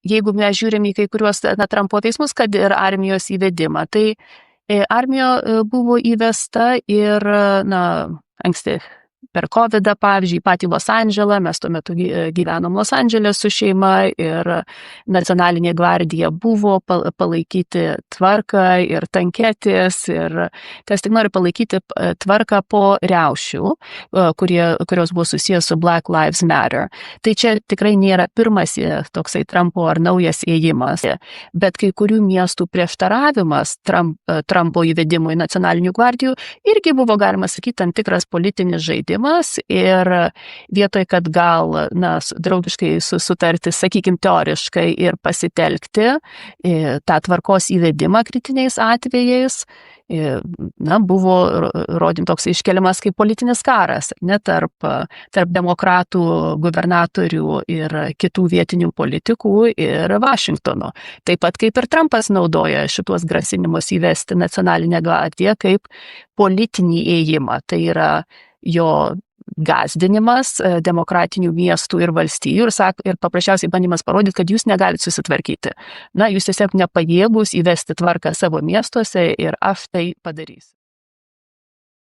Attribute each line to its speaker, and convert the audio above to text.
Speaker 1: jeigu mes žiūrim į kai kuriuos Trumpo veiksmus, kad ir armijos įvedimą, tai armija buvo įvesta ir, anksti per COVID-ą, pavyzdžiui, patį Los Andželą, mes tuo metu gyvenom Los Andželė su šeima ir nacionalinė gvardija buvo palaikyti tvarką ir tanketės ir kas tik nori palaikyti tvarką po riaušių, kurios buvo susijęs su Black Lives Matter. Tai čia tikrai nėra pirmas toksai Trumpo ar naujas ėjimas, bet kai kurių miestų prieštaravimas Trumpo įvedimui nacionalinių gvardijų irgi buvo, galima sakyti, tam tikras politinis žaidimas ir vietoj, kad gal draugiškai sutarti, sakykime, teoriškai ir pasitelkti tą tvarkos įvedimą kritiniais atvejais, buvo rodim toks iškeliamas kaip politinis karas, tarp demokratų, gubernatorių ir kitų vietinių politikų ir Vašingtono. Taip pat kaip ir Trumpas naudoja šituos grasinimus įvesti nacionalinę gvardiją kaip politinį ėjimą. Tai yra jo gąsdinimas demokratinių miestų ir valstijų ir paprasčiausiai bandymas parodyti, kad jūs negalite susitvarkyti. Jūs tiesiog nepajėgus įvesti tvarką savo miestuose ir aš tai padarysiu.